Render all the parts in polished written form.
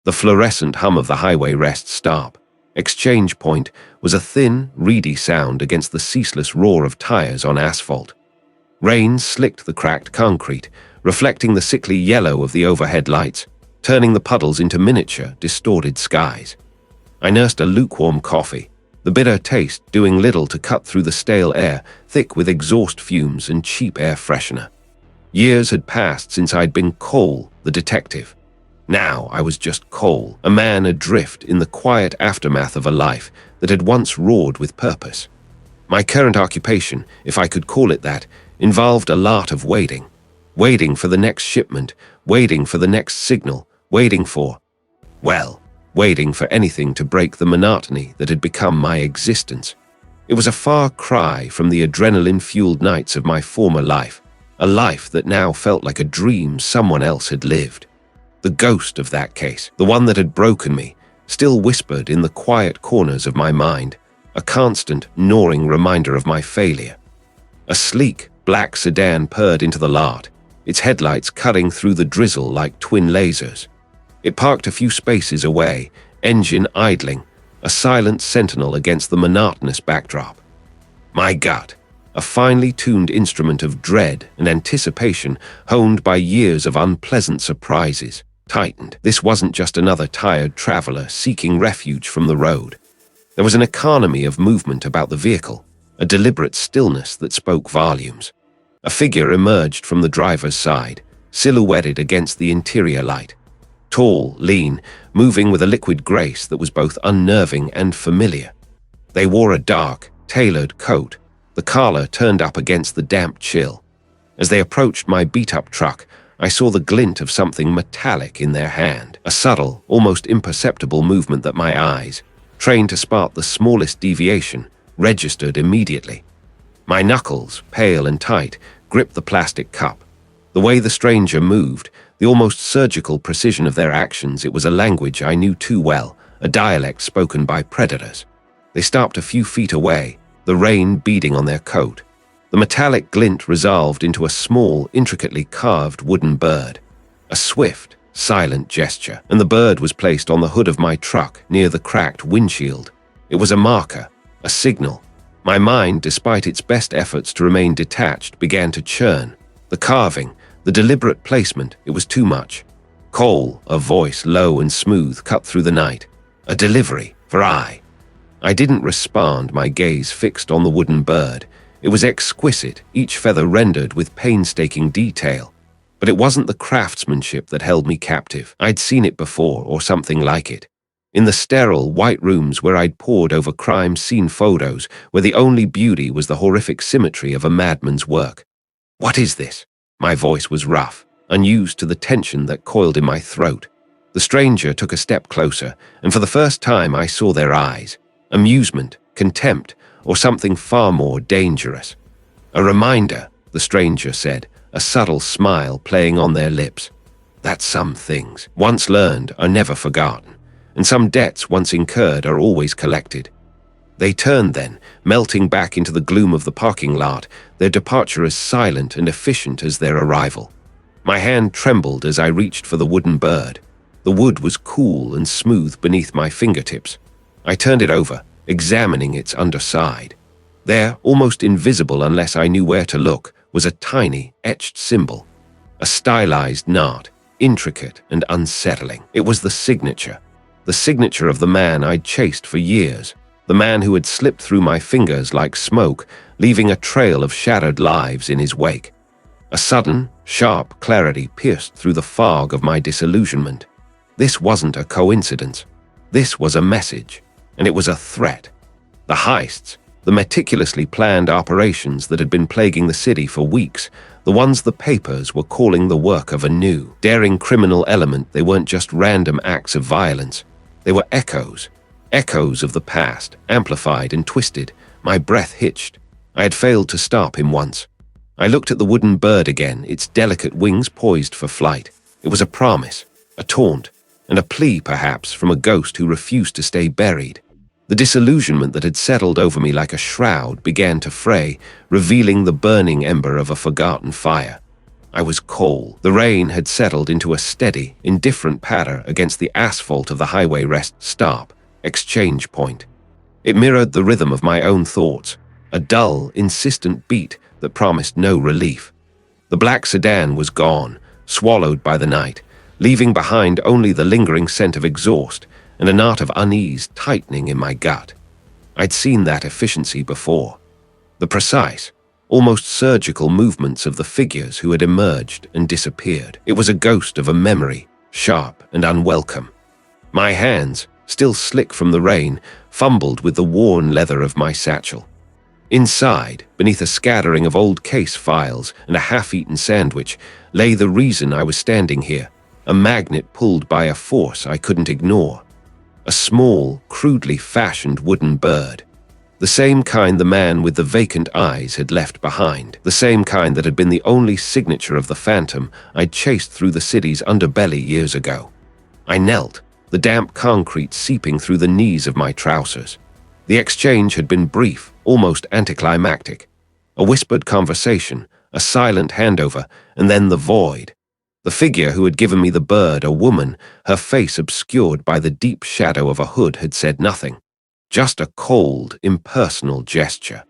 The fluorescent hum of the highway rest stop. Exchange point was a thin, reedy sound against the ceaseless roar of tires on asphalt. Rain slicked the cracked concrete, reflecting the sickly yellow of the overhead lights, turning the puddles into miniature, distorted skies. I nursed a lukewarm coffee, the bitter taste doing little to cut through the stale air, thick with exhaust fumes and cheap air freshener. Years had passed since I'd been Cole, the detective. Now I was just Cole, a man adrift in the quiet aftermath of a life that had once roared with purpose. My current occupation, if I could call it that, involved a lot of waiting. Waiting for the next shipment, waiting for the next signal, waiting for anything to break the monotony that had become my existence. It was a far cry from the adrenaline-fueled nights of my former life, a life that now felt like a dream someone else had lived. The ghost of that case, the one that had broken me, still whispered in the quiet corners of my mind, a constant, gnawing reminder of my failure. A sleek, black sedan purred into the lot, its headlights cutting through the drizzle like twin lasers. It parked a few spaces away, engine idling, a silent sentinel against the monotonous backdrop. My gut, a finely tuned instrument of dread and anticipation honed by years of unpleasant surprises, tightened. This wasn't just another tired traveler seeking refuge from the road. There was an economy of movement about the vehicle, a deliberate stillness that spoke volumes. A figure emerged from the driver's side, silhouetted against the interior light. Tall, lean, moving with a liquid grace that was both unnerving and familiar. They wore a dark, tailored coat, the collar turned up against the damp chill. As they approached my beat-up truck, I saw the glint of something metallic in their hand, a subtle, almost imperceptible movement that my eyes, trained to spot the smallest deviation, registered immediately. My knuckles, pale and tight, gripped the plastic cup. The way the stranger moved, the almost surgical precision of their actions, it was a language I knew too well, a dialect spoken by predators. They stopped a few feet away, the rain beading on their coat. The metallic glint resolved into a small, intricately carved wooden bird. A swift, silent gesture, and the bird was placed on the hood of my truck near the cracked windshield. It was a marker, a signal. My mind, despite its best efforts to remain detached, began to churn. The carving, the deliberate placement, it was too much. Cole, a voice low and smooth, cut through the night. A delivery, for I didn't respond, my gaze fixed on the wooden bird. It was exquisite, each feather rendered with painstaking detail. But it wasn't the craftsmanship that held me captive. I'd seen it before, or something like it. In the sterile, white rooms where I'd pored over crime scene photos, where the only beauty was the horrific symmetry of a madman's work. What is this? My voice was rough, unused to the tension that coiled in my throat. The stranger took a step closer, and for the first time I saw their eyes. Amusement, contempt, or something far more dangerous. A reminder, the stranger said, a subtle smile playing on their lips. That some things, once learned, are never forgotten, and some debts once incurred are always collected. They turned then, melting back into the gloom of the parking lot, their departure as silent and efficient as their arrival. My hand trembled as I reached for the wooden bird. The wood was cool and smooth beneath my fingertips. I turned it over, examining its underside. There, almost invisible unless I knew where to look, was a tiny, etched symbol. A stylized knot, intricate and unsettling. It was the signature of the man I'd chased for years, the man who had slipped through my fingers like smoke, leaving a trail of shattered lives in his wake. A sudden, sharp clarity pierced through the fog of my disillusionment. This wasn't a coincidence. This was a message, and it was a threat. The heists, the meticulously planned operations that had been plaguing the city for weeks, the ones the papers were calling the work of a new, daring criminal element, they weren't just random acts of violence. They were echoes of the past, amplified and twisted. My breath hitched. I had failed to stop him once. I looked at the wooden bird again, its delicate wings poised for flight. It was a promise, a taunt, and a plea perhaps from a ghost who refused to stay buried. The disillusionment that had settled over me like a shroud began to fray, revealing the burning ember of a forgotten fire. I was cold. The rain had settled into a steady, indifferent patter against the asphalt of the highway rest stop, exchange point. It mirrored the rhythm of my own thoughts, a dull, insistent beat that promised no relief. The black sedan was gone, swallowed by the night, leaving behind only the lingering scent of exhaust and a knot of unease tightening in my gut. I'd seen that efficiency before. The precise, almost surgical movements of the figures who had emerged and disappeared. It was a ghost of a memory, sharp and unwelcome. My hands, still slick from the rain, fumbled with the worn leather of my satchel. Inside, beneath a scattering of old case files and a half-eaten sandwich, lay the reason I was standing here, a magnet pulled by a force I couldn't ignore. A small, crudely fashioned wooden bird. The same kind the man with the vacant eyes had left behind. The same kind that had been the only signature of the phantom I'd chased through the city's underbelly years ago. I knelt, the damp concrete seeping through the knees of my trousers. The exchange had been brief, almost anticlimactic. A whispered conversation, a silent handover, and then the void. The figure who had given me the bird, a woman, her face obscured by the deep shadow of a hood, had said nothing. Just a cold, impersonal gesture.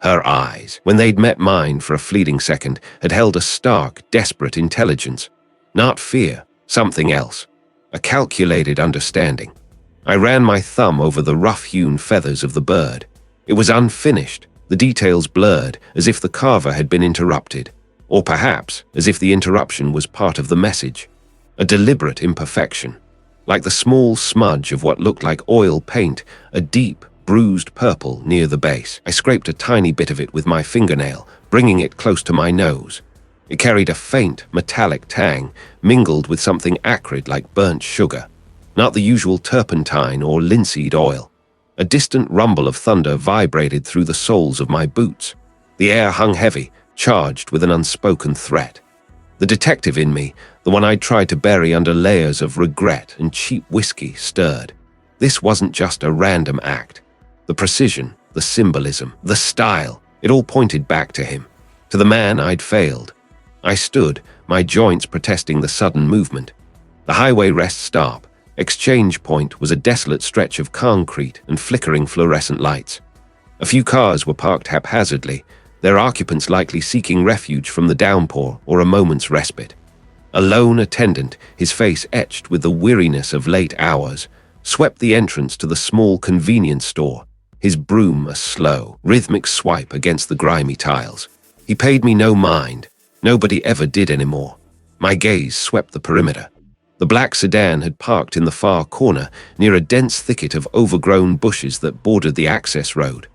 Her eyes, when they'd met mine for a fleeting second, had held a stark, desperate intelligence. Not fear, something else. A calculated understanding. I ran my thumb over the rough-hewn feathers of the bird. It was unfinished, the details blurred, as if the carver had been interrupted. Or perhaps as if the interruption was part of the message. A deliberate imperfection. Like the small smudge of what looked like oil paint, a deep, bruised purple near the base. I scraped a tiny bit of it with my fingernail, bringing it close to my nose. It carried a faint, metallic tang, mingled with something acrid like burnt sugar. Not the usual turpentine or linseed oil. A distant rumble of thunder vibrated through the soles of my boots. The air hung heavy, charged with an unspoken threat. The detective in me, the one I'd tried to bury under layers of regret and cheap whiskey, stirred. This wasn't just a random act. The precision, the symbolism, the style, it all pointed back to him, to the man I'd failed. I stood, my joints protesting the sudden movement. The highway rest stop, exchange point, was a desolate stretch of concrete and flickering fluorescent lights. A few cars were parked haphazardly, their occupants likely seeking refuge from the downpour or a moment's respite. A lone attendant, his face etched with the weariness of late hours, swept the entrance to the small convenience store, his broom a slow, rhythmic swipe against the grimy tiles. He paid me no mind. Nobody ever did anymore. My gaze swept the perimeter. The black sedan had parked in the far corner, near a dense thicket of overgrown bushes that bordered the access road.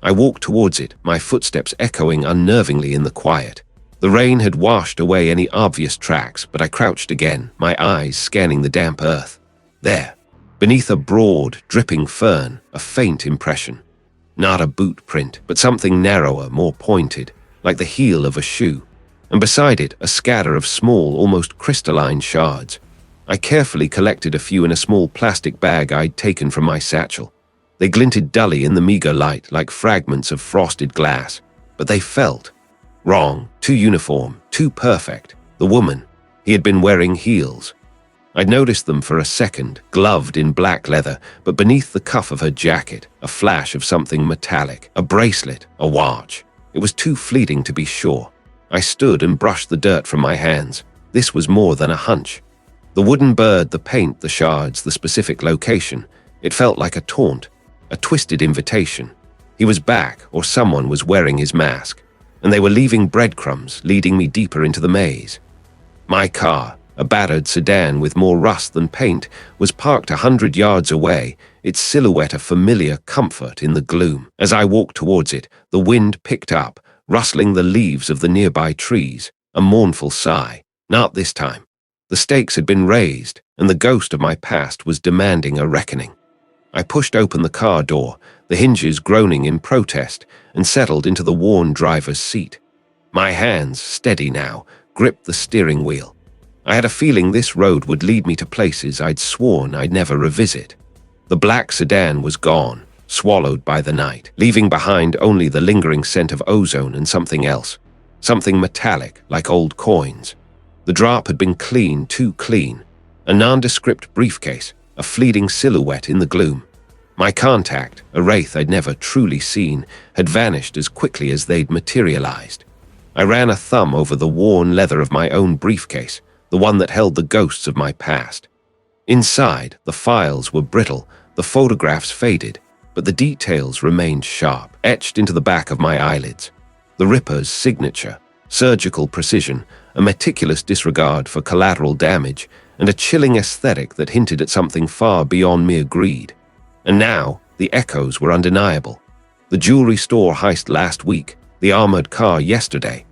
I walked towards it, my footsteps echoing unnervingly in the quiet. The rain had washed away any obvious tracks, but I crouched again, my eyes scanning the damp earth. There, beneath a broad, dripping fern, a faint impression. Not a boot print, but something narrower, more pointed, like the heel of a shoe. And beside it, a scatter of small, almost crystalline shards. I carefully collected a few in a small plastic bag I'd taken from my satchel. They glinted dully in the meager light like fragments of frosted glass, but they felt wrong, too uniform, too perfect. The woman, he had been wearing heels. I'd noticed them for a second, gloved in black leather, but beneath the cuff of her jacket, a flash of something metallic, a bracelet, a watch. It was too fleeting to be sure. I stood and brushed the dirt from my hands. This was more than a hunch. The wooden bird, the paint, the shards, the specific location. It felt like a taunt. A twisted invitation. He was back, or someone was wearing his mask, and they were leaving breadcrumbs, leading me deeper into the maze. My car, a battered sedan with more rust than paint, was parked 100 yards away, its silhouette a familiar comfort in the gloom. As I walked towards it, the wind picked up, rustling the leaves of the nearby trees, a mournful sigh. Not this time. The stakes had been raised, and the ghost of my past was demanding a reckoning. I pushed open the car door, the hinges groaning in protest, and settled into the worn driver's seat. My hands, steady now, gripped the steering wheel. I had a feeling this road would lead me to places I'd sworn I'd never revisit. The black sedan was gone, swallowed by the night, leaving behind only the lingering scent of ozone and something else. something metallic like old coins. The drop had been clean, too clean. A nondescript briefcase, a fleeting silhouette in the gloom. My contact, a wraith I'd never truly seen, had vanished as quickly as they'd materialized. I ran a thumb over the worn leather of my own briefcase, the one that held the ghosts of my past. Inside, the files were brittle, the photographs faded, but the details remained sharp, etched into the back of my eyelids. The Ripper's signature, surgical precision, a meticulous disregard for collateral damage, and a chilling aesthetic that hinted at something far beyond mere greed. And now, the echoes were undeniable. The jewelry store heist last week, the armored car yesterday.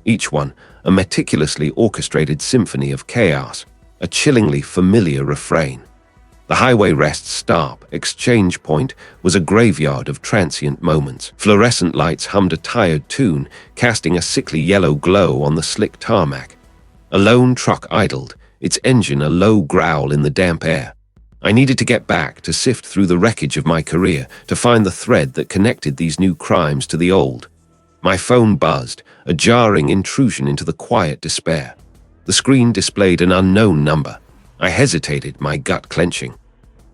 Each one, a meticulously orchestrated symphony of chaos, a chillingly familiar refrain. The highway rest stop, exchange point, was a graveyard of transient moments. Fluorescent lights hummed a tired tune, casting a sickly yellow glow on the slick tarmac. A lone truck idled, its engine a low growl in the damp air. I needed to get back, to sift through the wreckage of my career, to find the thread that connected these new crimes to the old. My phone buzzed, a jarring intrusion into the quiet despair. The screen displayed an unknown number. I hesitated, my gut clenching.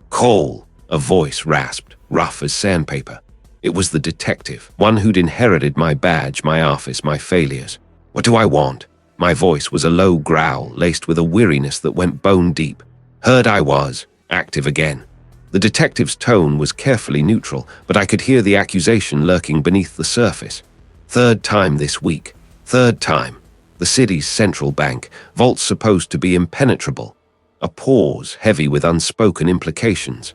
"Cole," a voice rasped, rough as sandpaper. It was the detective, one who'd inherited my badge, my office, my failures. "What do I want?" My voice was a low growl, laced with a weariness that went bone deep. Heard I was, active again. The detective's tone was carefully neutral, but I could hear the accusation lurking beneath the surface. Third time this week. Third time. The city's central bank, vaults supposed to be impenetrable. A pause, heavy with unspoken implications.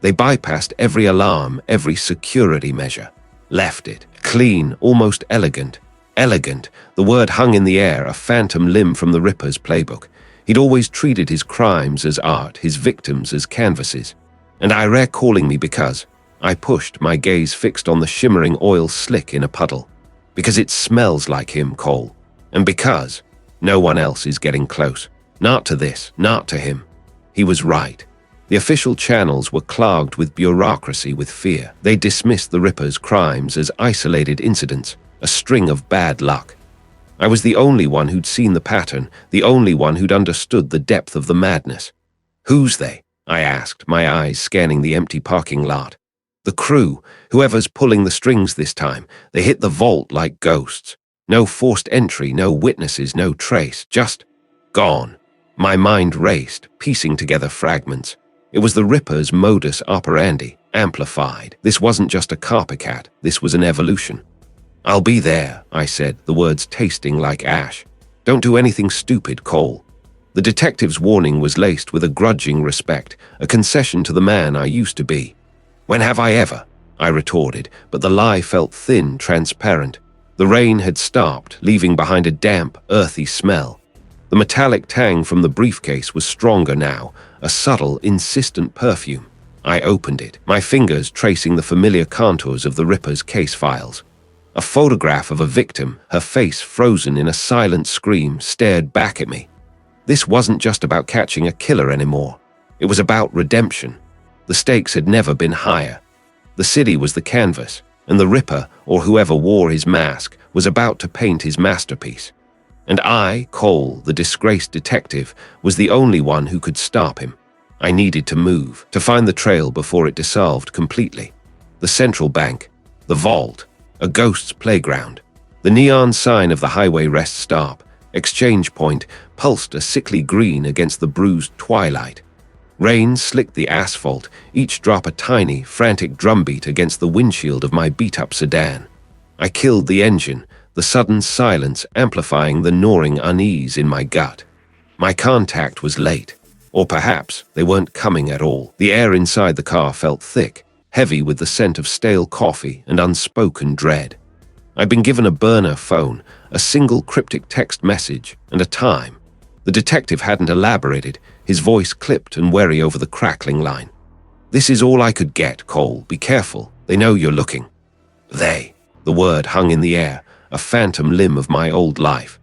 They bypassed every alarm, every security measure. Left it, clean, almost elegant. Elegant, the word hung in the air, a phantom limb from the Ripper's playbook. He'd always treated his crimes as art, his victims as canvases. And Ira calling me because I pushed, my gaze fixed on the shimmering oil slick in a puddle. Because it smells like him, Cole. And because no one else is getting close. Not to this, not to him. He was right. The official channels were clogged with bureaucracy, with fear. They dismissed the Ripper's crimes as isolated incidents, a string of bad luck. I was the only one who'd seen the pattern, the only one who'd understood the depth of the madness. "Who's they?" I asked, my eyes scanning the empty parking lot. "The crew, whoever's pulling the strings this time. They hit the vault like ghosts. No forced entry, no witnesses, no trace, just gone." My mind raced, piecing together fragments. It was the Ripper's modus operandi, amplified. This wasn't just a copycat, this was an evolution. "I'll be there," I said, the words tasting like ash. "Don't do anything stupid, Cole." The detective's warning was laced with a grudging respect, a concession to the man I used to be. "When have I ever?" I retorted, but the lie felt thin, transparent. The rain had stopped, leaving behind a damp, earthy smell. The metallic tang from the briefcase was stronger now, a subtle, insistent perfume. I opened it, my fingers tracing the familiar contours of the Ripper's case files. A photograph of a victim, her face frozen in a silent scream, stared back at me. This wasn't just about catching a killer anymore. It was about redemption. The stakes had never been higher. The city was the canvas, and the Ripper, or whoever wore his mask, was about to paint his masterpiece. And I, Cole, the disgraced detective, was the only one who could stop him. I needed to move, to find the trail before it dissolved completely. The central bank, the vault, a ghost's playground. The neon sign of the highway rest stop, exchange point, pulsed a sickly green against the bruised twilight. Rain slicked the asphalt, each drop a tiny, frantic drumbeat against the windshield of my beat-up sedan. I killed the engine, the sudden silence amplifying the gnawing unease in my gut. My contact was late. Or perhaps they weren't coming at all. The air inside the car felt thick, heavy with the scent of stale coffee and unspoken dread. I'd been given a burner phone, a single cryptic text message, and a time. The detective hadn't elaborated, his voice clipped and wary over the crackling line. "This is all I could get, Cole. Be careful. They know you're looking." They. The word hung in the air, a phantom limb of my old life.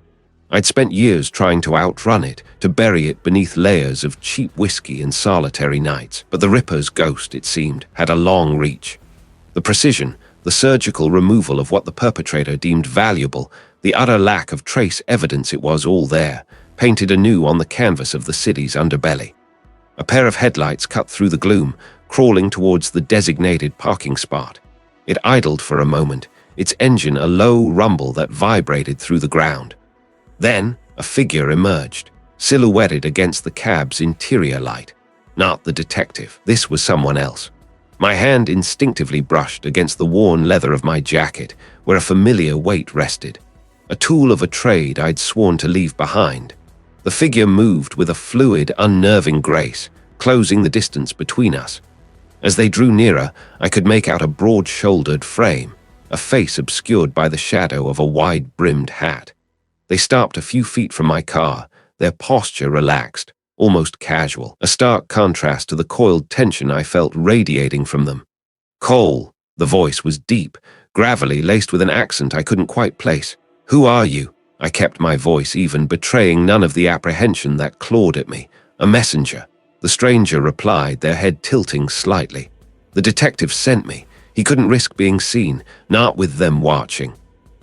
I'd spent years trying to outrun it, to bury it beneath layers of cheap whiskey and solitary nights. But the Ripper's ghost, it seemed, had a long reach. The precision, the surgical removal of what the perpetrator deemed valuable, The utter lack of trace evidence it was all there, painted anew on the canvas of the city's underbelly. A pair of headlights cut through the gloom, crawling towards the designated parking spot. It idled for a moment, its engine a low rumble that vibrated through the ground. Then, a figure emerged, silhouetted against the cab's interior light. Not the detective, this was someone else. My hand instinctively brushed against the worn leather of my jacket, where a familiar weight rested. A tool of a trade I'd sworn to leave behind. The figure moved with a fluid, unnerving grace, closing the distance between us. As they drew nearer, I could make out a broad-shouldered frame, a face obscured by the shadow of a wide-brimmed hat. They stopped a few feet from my car, their posture relaxed, almost casual, a stark contrast to the coiled tension I felt radiating from them. "Cole," the voice was deep, gravelly, laced with an accent I couldn't quite place. "Who are you?" I kept my voice even, betraying none of the apprehension that clawed at me. "A messenger." The stranger replied, their head tilting slightly. "The detective sent me. He couldn't risk being seen, not with them watching."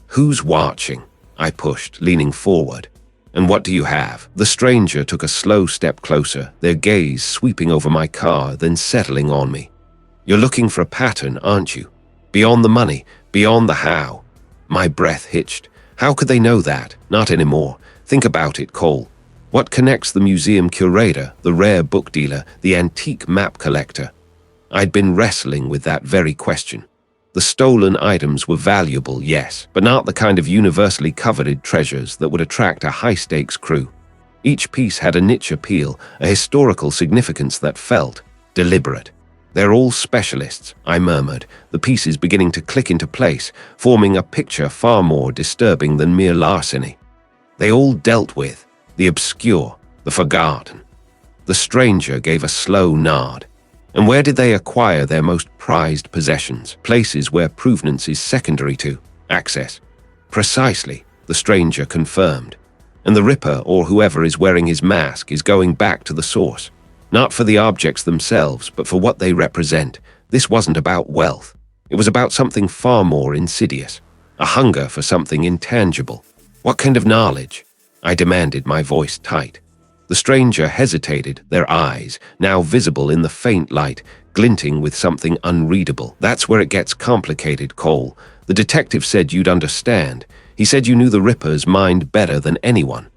"Who's watching?" I pushed, leaning forward. "And what do you have?" The stranger took a slow step closer, their gaze sweeping over my car, then settling on me. "You're looking for a pattern, aren't you? Beyond the money, beyond the how." My breath hitched. How could they know that? Not anymore. Think about it, Cole. What connects the museum curator, the rare book dealer, the antique map collector? I'd been wrestling with that very question. The stolen items were valuable, yes, but not the kind of universally coveted treasures that would attract a high-stakes crew. Each piece had a niche appeal, a historical significance that felt deliberate. "They're all specialists," I murmured, the pieces beginning to click into place, forming a picture far more disturbing than mere larceny. They all dealt with the obscure, the forgotten. The stranger gave a slow nod. "And where did they acquire their most prized possessions? Places where provenance is secondary to access." "Precisely," the stranger confirmed. "And the Ripper, or whoever is wearing his mask, is going back to the source. Not for the objects themselves, but for what they represent. This wasn't about wealth. It was about something far more insidious. A hunger for something intangible." "What kind of knowledge?" I demanded, my voice tight. The stranger hesitated, their eyes, now visible in the faint light, glinting with something unreadable. "That's where it gets complicated, Cole. The detective said you'd understand. He said you knew the Ripper's mind better than anyone."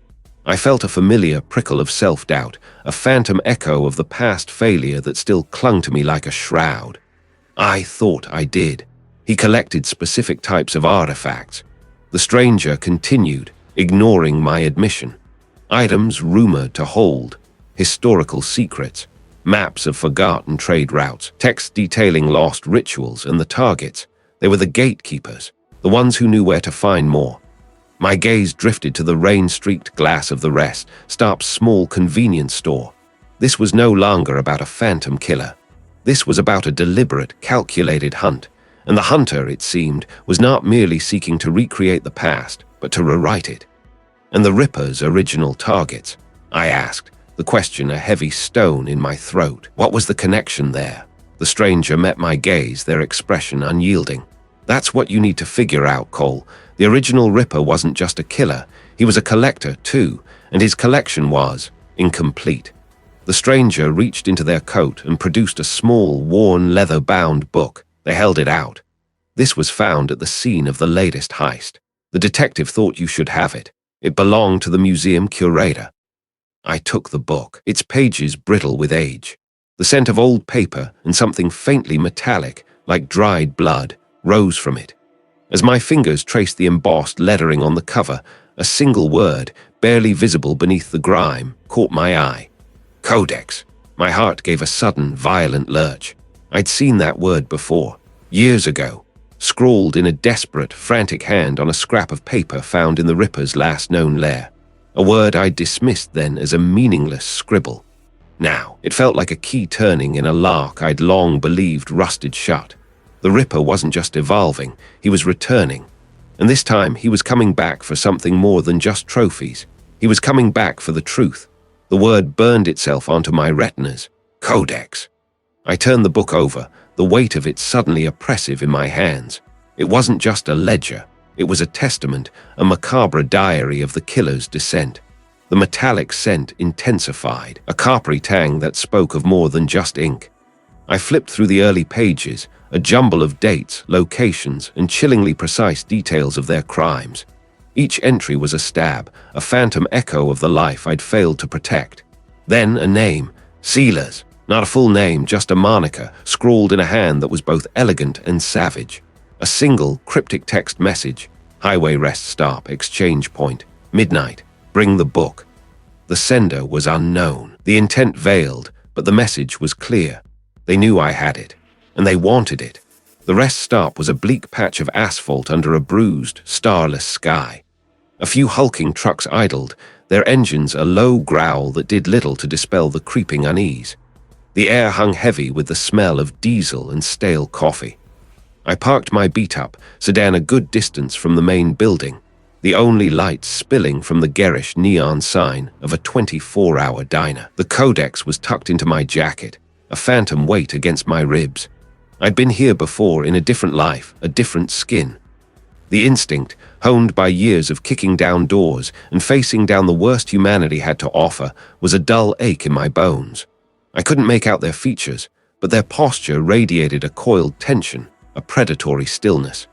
I felt a familiar prickle of self-doubt, a phantom echo of the past failure that still clung to me like a shroud. "I thought I did. He collected specific types of artifacts." The stranger continued, ignoring my admission. "Items rumored to hold historical secrets, maps of forgotten trade routes, texts detailing lost rituals, and the targets. They were the gatekeepers, the ones who knew where to find more." My gaze drifted to the rain-streaked glass of the rest, stop's small convenience store. This was no longer about a phantom killer. This was about a deliberate, calculated hunt, and the hunter, it seemed, was not merely seeking to recreate the past, but to rewrite it. "And the Ripper's original targets?" I asked, the question a heavy stone in my throat. What was the connection there? The stranger met my gaze, their expression unyielding. "That's what you need to figure out, Cole. The original Ripper wasn't just a killer, he was a collector too, and his collection was incomplete." The stranger reached into their coat and produced a small, worn, leather-bound book. They held it out. "This was found at the scene of the latest heist. The detective thought you should have it. It belonged to the museum curator." I took the book, its pages brittle with age. The scent of old paper and something faintly metallic, like dried blood, rose from it. As my fingers traced the embossed lettering on the cover, a single word, barely visible beneath the grime, caught my eye. "Codex." My heart gave a sudden, violent lurch. I'd seen that word before, years ago, scrawled in a desperate, frantic hand on a scrap of paper found in the Ripper's last known lair. A word I dismissed then as a meaningless scribble. Now, it felt like a key turning in a lock I'd long believed rusted shut. The Ripper wasn't just evolving, he was returning. And this time, he was coming back for something more than just trophies. He was coming back for the truth. The word burned itself onto my retinas. Codex. I turned the book over, the weight of it suddenly oppressive in my hands. It wasn't just a ledger. It was a testament, a macabre diary of the killer's descent. The metallic scent intensified, a coppery tang that spoke of more than just ink. I flipped through the early pages, a jumble of dates, locations, and chillingly precise details of their crimes. Each entry was a stab, a phantom echo of the life I'd failed to protect. Then a name, Sealers. Not a full name, just a moniker, scrawled in a hand that was both elegant and savage. A single, cryptic text message: highway rest stop, exchange point, midnight, bring the book. The sender was unknown, the intent veiled, but the message was clear. They knew I had it, and they wanted it. The rest stop was a bleak patch of asphalt under a bruised, starless sky. A few hulking trucks idled, their engines a low growl that did little to dispel the creeping unease. The air hung heavy with the smell of diesel and stale coffee. I parked my beat-up sedan a good distance from the main building, the only light spilling from the garish neon sign of a 24-hour diner. The codex was tucked into my jacket, a phantom weight against my ribs. I'd been here before in a different life, a different skin. The instinct, honed by years of kicking down doors and facing down the worst humanity had to offer, was a dull ache in my bones. I couldn't make out their features, but their posture radiated a coiled tension, a predatory stillness.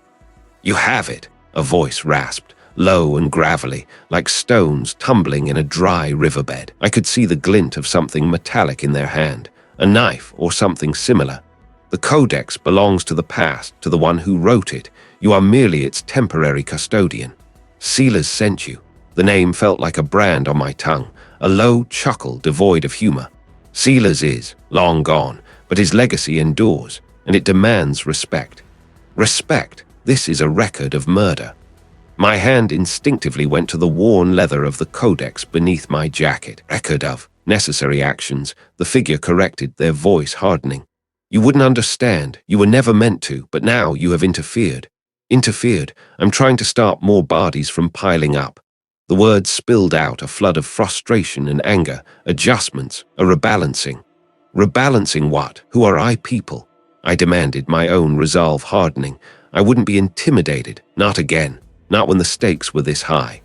"You have it," a voice rasped, low and gravelly, like stones tumbling in a dry riverbed. I could see the glint of something metallic in their hand, a knife or something similar. "The codex belongs to the past, to the one who wrote it. You are merely its temporary custodian. Sealers sent you." The name felt like a brand on my tongue, a low chuckle devoid of humor. Sealers is long gone, but his legacy endures, and it demands respect. Respect. This is a record of murder. My hand instinctively went to the worn leather of the codex beneath my jacket. Record of necessary actions, the figure corrected, their voice hardening. "You wouldn't understand. You were never meant to, but now you have interfered. Interfered. I'm trying to stop more bodies from piling up." The words spilled out, a flood of frustration and anger, adjustments, a rebalancing. Rebalancing what? Who are I people? I demanded, my own resolve hardening. I wouldn't be intimidated, not again, not when the stakes were this high.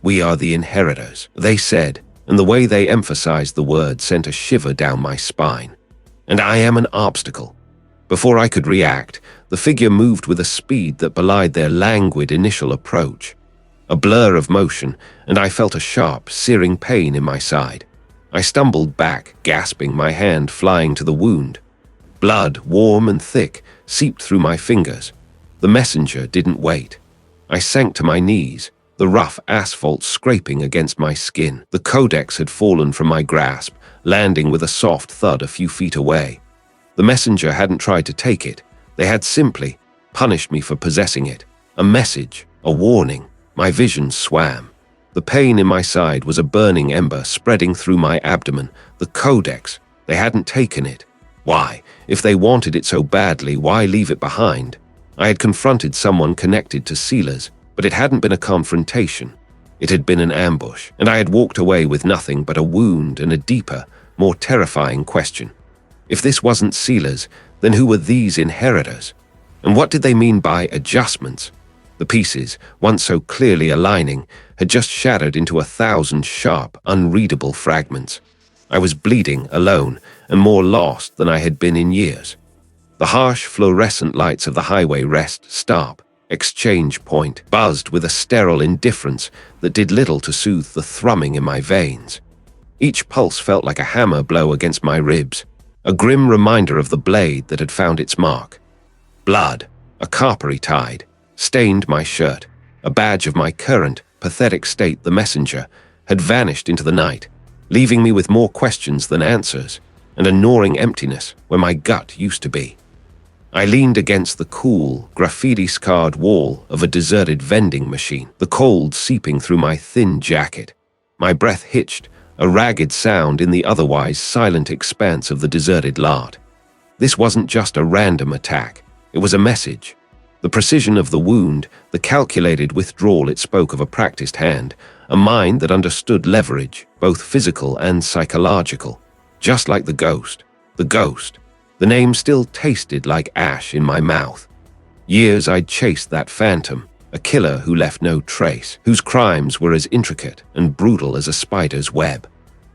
"We are the inheritors," they said, and the way they emphasized the word sent a shiver down my spine. "And I am an obstacle." Before I could react, the figure moved with a speed that belied their languid initial approach. A blur of motion, and I felt a sharp, searing pain in my side. I stumbled back, gasping, my hand flying to the wound. Blood, warm and thick, seeped through my fingers. The messenger didn't wait. I sank to my knees, the rough asphalt scraping against my skin. The codex had fallen from my grasp, landing with a soft thud a few feet away. The messenger hadn't tried to take it. They had simply punished me for possessing it. A message, a warning. My vision swam. The pain in my side was a burning ember spreading through my abdomen. The codex, they hadn't taken it. Why? If they wanted it so badly, why leave it behind? I had confronted someone connected to Sealers, but it hadn't been a confrontation. It had been an ambush, and I had walked away with nothing but a wound and a deeper, more terrifying question. If this wasn't Sealers, then who were these inheritors? And what did they mean by adjustments? The pieces, once so clearly aligning, had just shattered into 1,000 sharp, unreadable fragments. I was bleeding, alone, and more lost than I had been in years. The harsh fluorescent lights of the highway rest stop, exchange point, buzzed with a sterile indifference that did little to soothe the thrumming in my veins. Each pulse felt like a hammer blow against my ribs, a grim reminder of the blade that had found its mark. Blood, a coppery tide, stained my shirt, a badge of my current, pathetic state. The messenger had vanished into the night, leaving me with more questions than answers, and a gnawing emptiness where my gut used to be. I leaned against the cool, graffiti-scarred wall of a deserted vending machine, the cold seeping through my thin jacket. My breath hitched, a ragged sound in the otherwise silent expanse of the deserted lot. This wasn't just a random attack, it was a message. The precision of the wound, the calculated withdrawal, it spoke of a practiced hand, a mind that understood leverage, both physical and psychological. Just like the ghost. The ghost. The name still tasted like ash in my mouth. Years I'd chased that phantom, a killer who left no trace, whose crimes were as intricate and brutal as a spider's web.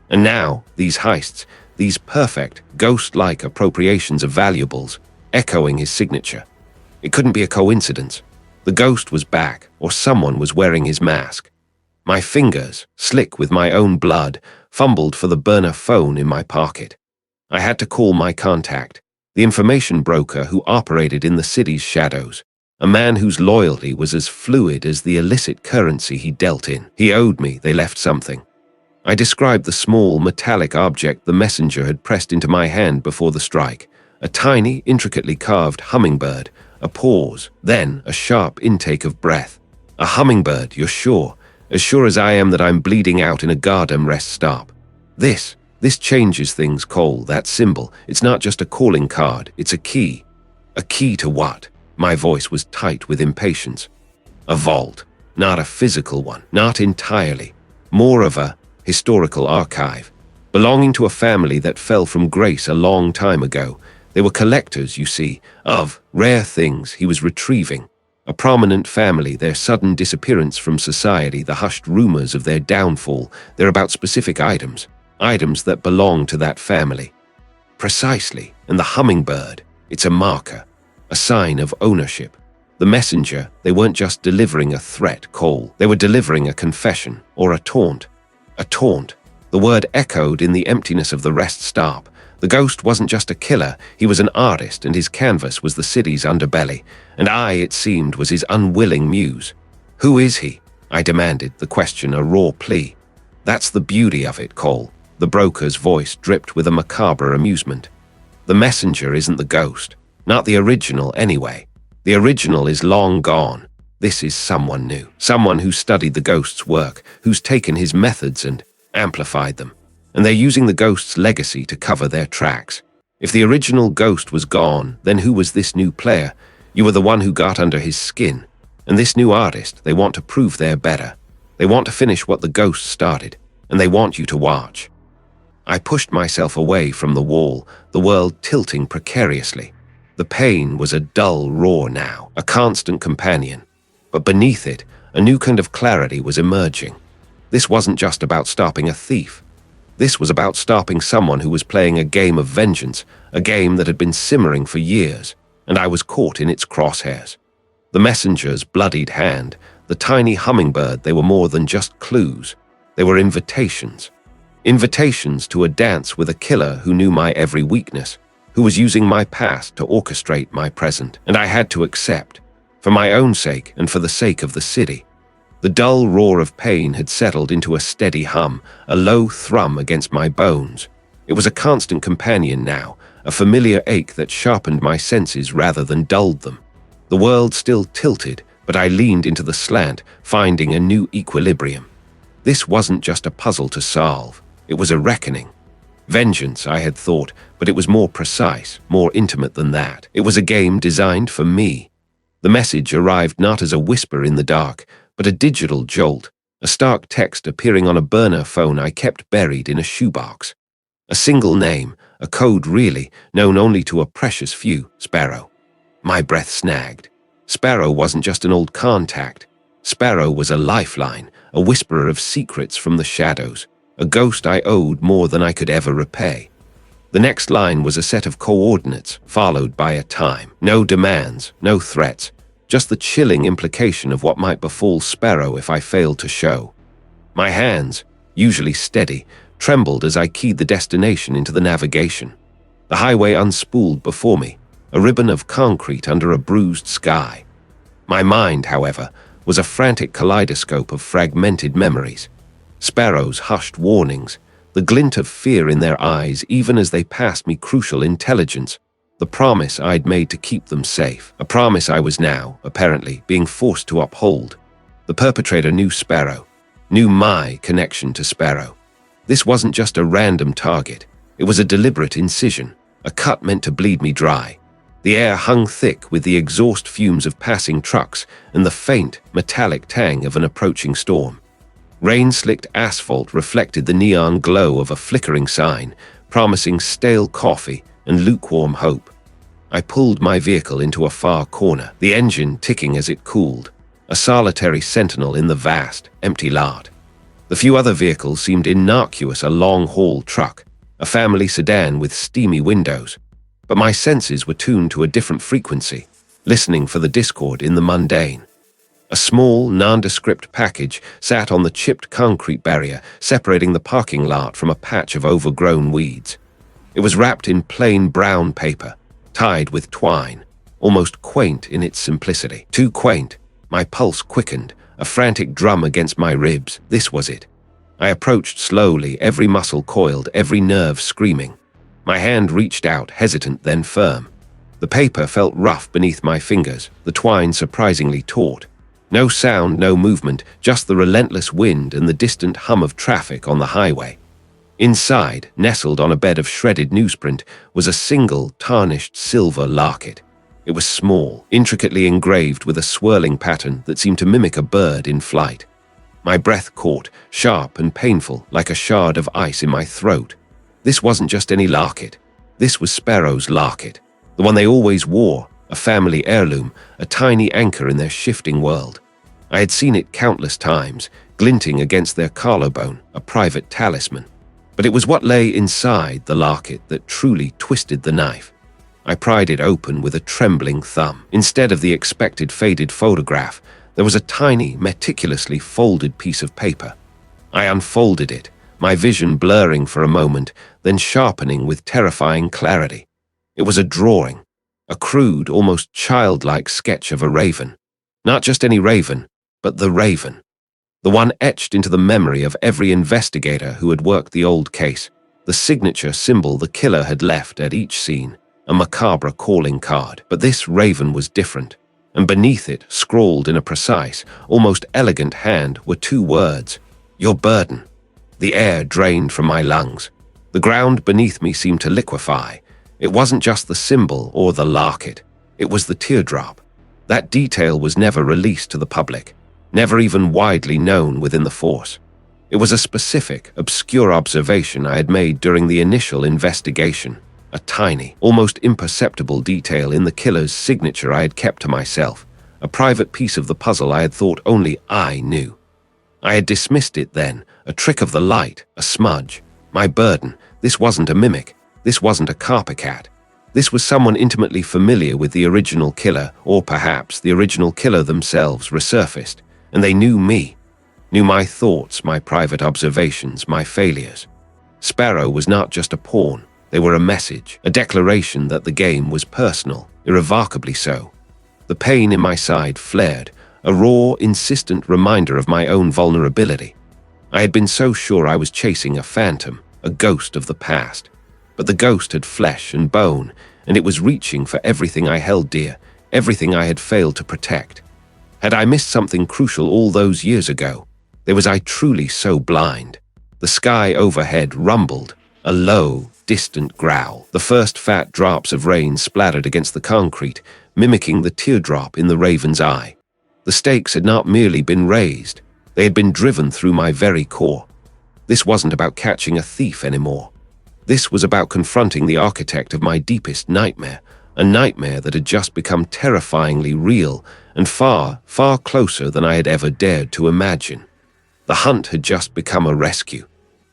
And now, these heists, these perfect, ghost-like appropriations of valuables, echoing his signature. It couldn't be a coincidence. The ghost was back, or someone was wearing his mask. My fingers, slick with my own blood, fumbled for the burner phone in my pocket. I had to call my contact, the information broker who operated in the city's shadows, a man whose loyalty was as fluid as the illicit currency he dealt in. He owed me, they left something. I described the small, metallic object the messenger had pressed into my hand before the strike, a tiny, intricately carved hummingbird, a pause, then a sharp intake of breath. A hummingbird, you're sure? As sure as I am that I'm bleeding out in a Gardem rest stop. This changes things, Cole, that symbol. It's not just a calling card, it's a key. A key to what? My voice was tight with impatience. A vault. Not a physical one, not entirely. More of a historical archive, belonging to a family that fell from grace a long time ago. They were collectors, you see, of rare things he was retrieving. A prominent family, their sudden disappearance from society, the hushed rumors of their downfall, they're about specific items that belong to that family. Precisely, and the hummingbird, it's a marker, a sign of ownership. The messenger, they weren't just delivering a threat, Cole, they were delivering a confession, or a taunt. A taunt. The word echoed in the emptiness of the rest stop. The ghost wasn't just a killer, he was an artist, and his canvas was the city's underbelly, and I, it seemed, was his unwilling muse. Who is he? I demanded, the question a raw plea. That's the beauty of it, Cole. The broker's voice dripped with a macabre amusement. The messenger isn't the ghost. Not the original, anyway. The original is long gone. This is someone new. Someone who studied the ghost's work, who's taken his methods and amplified them. And they're using the ghost's legacy to cover their tracks. If the original ghost was gone, then who was this new player? You were the one who got under his skin. And this new artist, they want to prove they're better. They want to finish what the ghost started, and they want you to watch. I pushed myself away from the wall, the world tilting precariously. The pain was a dull roar now, a constant companion. But beneath it, a new kind of clarity was emerging. This wasn't just about stopping a thief. This was about stopping someone who was playing a game of vengeance, a game that had been simmering for years, and I was caught in its crosshairs. The messenger's bloodied hand, the tiny hummingbird, they were more than just clues. They were invitations. Invitations to a dance with a killer who knew my every weakness, who was using my past to orchestrate my present, and I had to accept, for my own sake and for the sake of the city. The dull roar of pain had settled into a steady hum, a low thrum against my bones. It was a constant companion now, a familiar ache that sharpened my senses rather than dulled them. The world still tilted, but I leaned into the slant, finding a new equilibrium. This wasn't just a puzzle to solve, it was a reckoning. Vengeance, I had thought, but it was more precise, more intimate than that. It was a game designed for me. The message arrived not as a whisper in the dark, but a digital jolt, a stark text appearing on a burner phone I kept buried in a shoebox. A single name, a code really, known only to a precious few, Sparrow. My breath snagged. Sparrow wasn't just an old contact. Sparrow was a lifeline, a whisperer of secrets from the shadows, a ghost I owed more than I could ever repay. The next line was a set of coordinates, followed by a time. No demands, no threats, just the chilling implication of what might befall Sparrow if I failed to show. My hands, usually steady, trembled as I keyed the destination into the navigation. The highway unspooled before me, a ribbon of concrete under a bruised sky. My mind, however, was a frantic kaleidoscope of fragmented memories. Sparrow's hushed warnings, the glint of fear in their eyes even as they passed me crucial intelligence, the promise I'd made to keep them safe, a promise I was now, apparently, being forced to uphold. The perpetrator knew Sparrow, knew my connection to Sparrow. This wasn't just a random target, it was a deliberate incision, a cut meant to bleed me dry. The air hung thick with the exhaust fumes of passing trucks and the faint, metallic tang of an approaching storm. Rain-slicked asphalt reflected the neon glow of a flickering sign, promising stale coffee and lukewarm hope. I pulled my vehicle into a far corner, the engine ticking as it cooled. a solitary sentinel in the vast, empty lot. The few other vehicles seemed innocuous, a long-haul truck, a family sedan with steamy windows. But my senses were tuned to a different frequency, listening for the discord in the mundane. A small, nondescript package sat on the chipped concrete barrier separating the parking lot from a patch of overgrown weeds. It was wrapped in plain brown paper, tied with twine, almost quaint in its simplicity. Too quaint. My pulse quickened, a frantic drum against my ribs. This was it. I approached slowly, every muscle coiled, every nerve screaming. My hand reached out, hesitant then firm. The paper felt rough beneath my fingers, the twine surprisingly taut. No sound, no movement, just the relentless wind and the distant hum of traffic on the highway. Inside, nestled on a bed of shredded newsprint, was a single, tarnished silver locket. It was small, intricately engraved with a swirling pattern that seemed to mimic a bird in flight. My breath caught, sharp and painful, like a shard of ice in my throat. This wasn't just any locket. This was Sparrow's locket, the one they always wore, a family heirloom, a tiny anchor in their shifting world. I had seen it countless times, glinting against their collarbone, a private talisman. But it was what lay inside the locket that truly twisted the knife. I pried it open with a trembling thumb. Instead of the expected faded photograph, there was a tiny, meticulously folded piece of paper. I unfolded it, my vision blurring for a moment, then sharpening with terrifying clarity. It was a drawing, a crude, almost childlike sketch of a raven. Not just any raven, but the raven. The one etched into the memory of every investigator who had worked the old case, the signature symbol the killer had left at each scene, a macabre calling card. But this raven was different, and beneath it, scrawled in a precise, almost elegant hand, were two words: your burden. The air drained from my lungs. The ground beneath me seemed to liquefy. It wasn't just the symbol or the locket. It was the teardrop. That detail was never released to the public, never even widely known within the force. It was a specific, obscure observation I had made during the initial investigation, a tiny, almost imperceptible detail in the killer's signature I had kept to myself, a private piece of the puzzle I had thought only I knew. I had dismissed it then, a trick of the light, a smudge. My burden, this wasn't a mimic. This wasn't a copycat. This was someone intimately familiar with the original killer, or perhaps the original killer themselves resurfaced, and they knew me, knew my thoughts, my private observations, my failures. Sparrow was not just a pawn. They were a message, a declaration that the game was personal, irrevocably so. The pain in my side flared, a raw, insistent reminder of my own vulnerability. I had been so sure I was chasing a phantom, a ghost of the past. But the ghost had flesh and bone, and it was reaching for everything I held dear, everything I had failed to protect. Had I missed something crucial all those years ago? Was I truly so blind? The sky overhead rumbled, a low, distant growl. The first fat drops of rain splattered against the concrete, mimicking the teardrop in the raven's eye. The stakes had not merely been raised, they had been driven through my very core. This wasn't about catching a thief anymore. This was about confronting the architect of my deepest nightmare, a nightmare that had just become terrifyingly real and far, far closer than I had ever dared to imagine. The hunt had just become a rescue.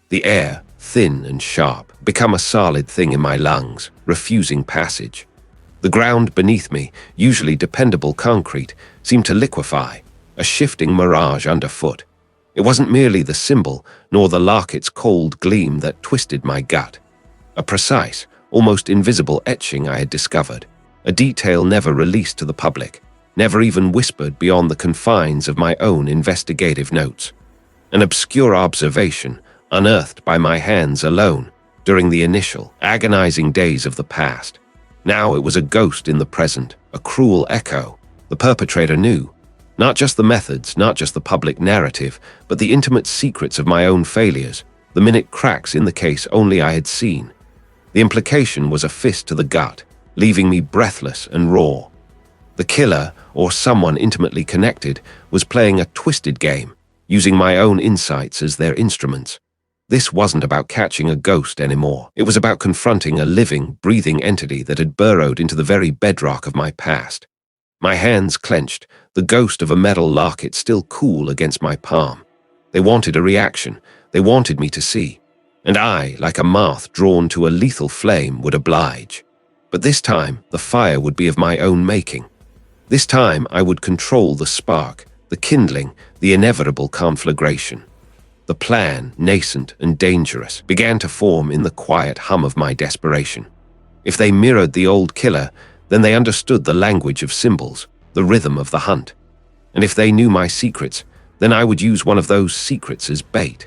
The air, thin and sharp, become a solid thing in my lungs, refusing passage. The ground beneath me, usually dependable concrete, seemed to liquefy, a shifting mirage underfoot. It wasn't merely the symbol, nor the locket's cold gleam that twisted my gut. A precise, almost invisible etching I had discovered, a detail never released to the public, never even whispered beyond the confines of my own investigative notes. An obscure observation, unearthed by my hands alone during the initial, agonizing days of the past. Now it was a ghost in the present, a cruel echo. The perpetrator knew. Not just the methods, not just the public narrative, but the intimate secrets of my own failures, the minute cracks in the case only I had seen. The implication was a fist to the gut, leaving me breathless and raw. The killer, or someone intimately connected, was playing a twisted game, using my own insights as their instruments. This wasn't about catching a ghost anymore. It was about confronting a living, breathing entity that had burrowed into the very bedrock of my past. My hands clenched, the ghost of a metal locket still cool against my palm. They wanted a reaction. They wanted me to see. And I, like a moth drawn to a lethal flame, would oblige. But this time, the fire would be of my own making. This time, I would control the spark, the kindling, the inevitable conflagration. The plan, nascent and dangerous, began to form in the quiet hum of my desperation. If they mirrored the old killer, then they understood the language of symbols, the rhythm of the hunt. And if they knew my secrets, then I would use one of those secrets as bait.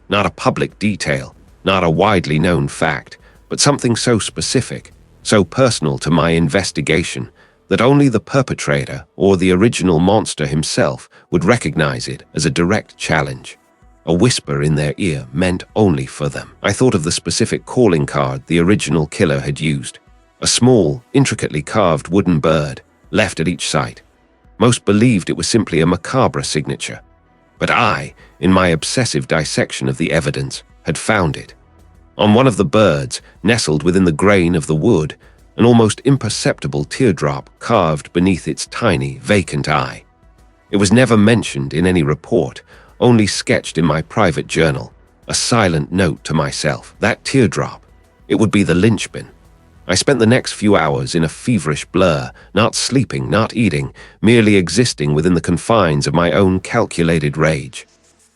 Not a public detail, not a widely known fact, but something so specific, so personal to my investigation, that only the perpetrator or the original monster himself would recognize it as a direct challenge. A whisper in their ear meant only for them. I thought of the specific calling card the original killer had used. A small, intricately carved wooden bird, left at each site. Most believed it was simply a macabre signature. But I, in my obsessive dissection of the evidence, had found it. On one of the birds, nestled within the grain of the wood, an almost imperceptible teardrop carved beneath its tiny, vacant eye. It was never mentioned in any report, only sketched in my private journal, a silent note to myself. That teardrop, it would be the linchpin. I spent the next few hours in a feverish blur, not sleeping, not eating, merely existing within the confines of my own calculated rage.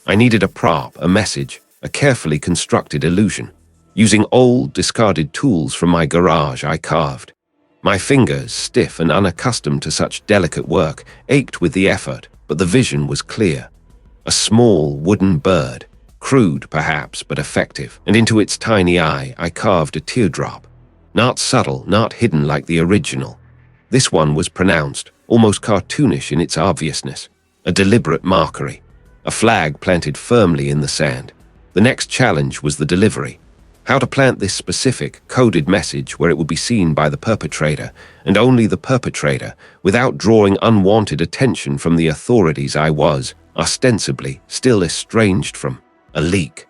I needed a prop, a message, a carefully constructed illusion. Using old, discarded tools from my garage, I carved. My fingers, stiff and unaccustomed to such delicate work, ached with the effort, but the vision was clear. A small, wooden bird, crude perhaps, but effective, and into its tiny eye I carved a teardrop. Not subtle, not hidden like the original. This one was pronounced, almost cartoonish in its obviousness, a deliberate mockery, a flag planted firmly in the sand. The next challenge was the delivery. How to plant this specific, coded message where it would be seen by the perpetrator, and only the perpetrator, without drawing unwanted attention from the authorities I was, ostensibly, still estranged from. A leak,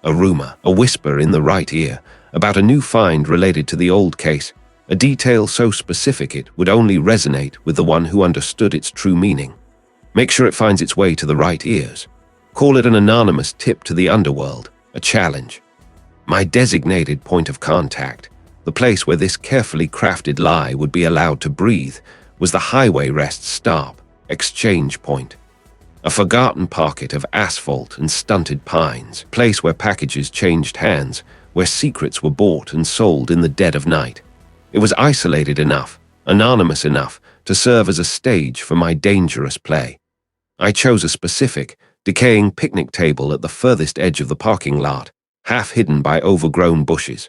a rumor, a whisper in the right ear, about a new find related to the old case, a detail so specific it would only resonate with the one who understood its true meaning. Make sure it finds its way to the right ears. Call it an anonymous tip to the underworld, a challenge. My designated point of contact, the place where this carefully crafted lie would be allowed to breathe, was the highway rest stop, exchange point. A forgotten pocket of asphalt and stunted pines, place where packages changed hands, where secrets were bought and sold in the dead of night. It was isolated enough, anonymous enough, to serve as a stage for my dangerous play. I chose a specific, decaying picnic table at the furthest edge of the parking lot, half hidden by overgrown bushes.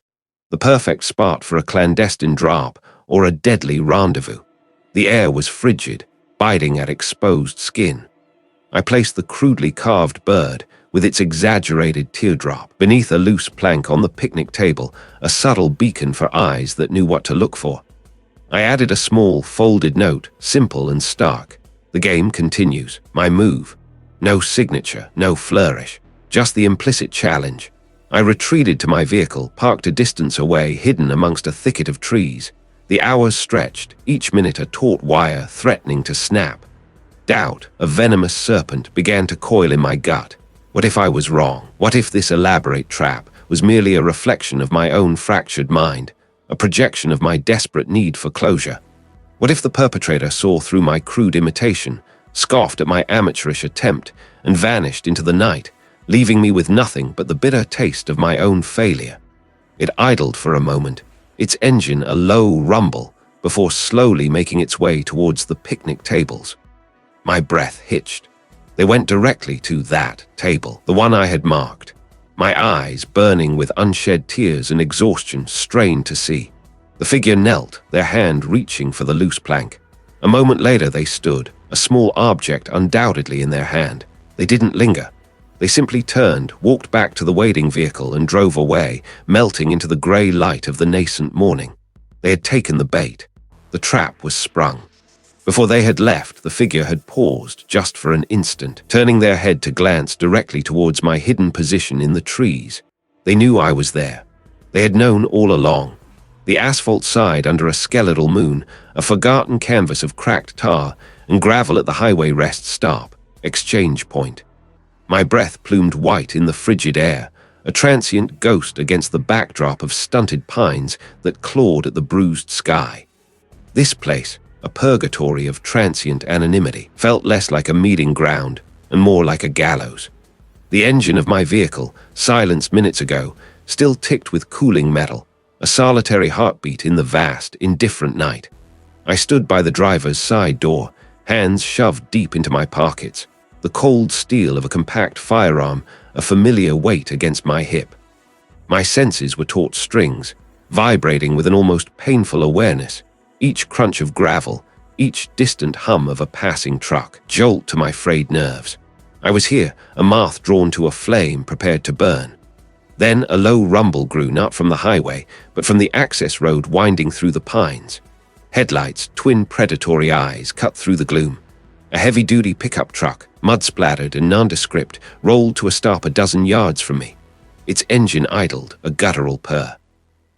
The perfect spot for a clandestine drop or a deadly rendezvous. The air was frigid, biting at exposed skin. I placed the crudely carved bird, with its exaggerated teardrop, beneath a loose plank on the picnic table, a subtle beacon for eyes that knew what to look for. I added a small, folded note, simple and stark. The game continues. My move. No signature, no flourish, just the implicit challenge. I retreated to my vehicle, parked a distance away, hidden amongst a thicket of trees. The hours stretched, each minute a taut wire threatening to snap. Doubt, a venomous serpent, began to coil in my gut. What if I was wrong? What if this elaborate trap was merely a reflection of my own fractured mind, a projection of my desperate need for closure? What if the perpetrator saw through my crude imitation, scoffed at my amateurish attempt, and vanished into the night, leaving me with nothing but the bitter taste of my own failure? It idled for a moment, its engine a low rumble, before slowly making its way towards the picnic tables. My breath hitched. They went directly to that table, the one I had marked. My eyes, burning with unshed tears and exhaustion, strained to see. The figure knelt, their hand reaching for the loose plank. A moment later they stood, a small object undoubtedly in their hand. They didn't linger. They simply turned, walked back to the waiting vehicle and drove away, melting into the grey light of the nascent morning. They had taken the bait. The trap was sprung. Before they had left, the figure had paused just for an instant, turning their head to glance directly towards my hidden position in the trees. They knew I was there. They had known all along. The asphalt side under a skeletal moon, a forgotten canvas of cracked tar, and gravel at the highway rest stop, exchange point. My breath plumed white in the frigid air, a transient ghost against the backdrop of stunted pines that clawed at the bruised sky. This place, a purgatory of transient anonymity, felt less like a meeting ground and more like a gallows. The engine of my vehicle, silenced minutes ago, still ticked with cooling metal, a solitary heartbeat in the vast, indifferent night. I stood by the driver's side door, hands shoved deep into my pockets, the cold steel of a compact firearm a familiar weight against my hip. My senses were taut strings, vibrating with an almost painful awareness. Each crunch of gravel, each distant hum of a passing truck, jolt to my frayed nerves. I was here, a moth drawn to a flame prepared to burn. Then a low rumble grew not from the highway, but from the access road winding through the pines. Headlights, twin predatory eyes, cut through the gloom. A heavy-duty pickup truck, mud-splattered and nondescript, rolled to a stop a dozen yards from me. Its engine idled, a guttural purr.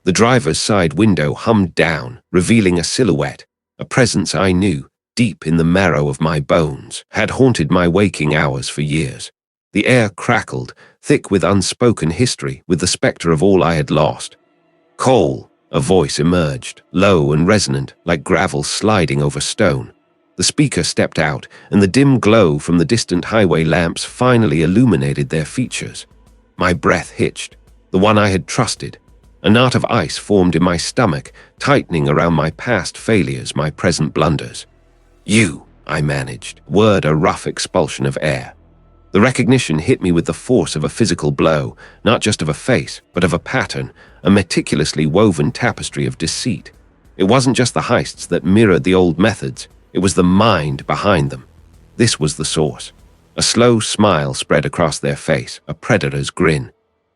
The driver's side window hummed down, revealing a silhouette, a presence I knew, deep in the marrow of my bones, had haunted my waking hours for years. The air crackled, thick with unspoken history, with the specter of all I had lost. "Cole," a voice emerged, low and resonant, like gravel sliding over stone. The speaker stepped out, and the dim glow from the distant highway lamps finally illuminated their features. My breath hitched, the one I had trusted. A knot of ice formed in my stomach, tightening around my past failures, my present blunders. "You," I managed, word a rough expulsion of air. The recognition hit me with the force of a physical blow, not just of a face, but of a pattern, a meticulously woven tapestry of deceit. It wasn't just the heists that mirrored the old methods, it was the mind behind them. This was the source. A slow smile spread across their face, a predator's grin.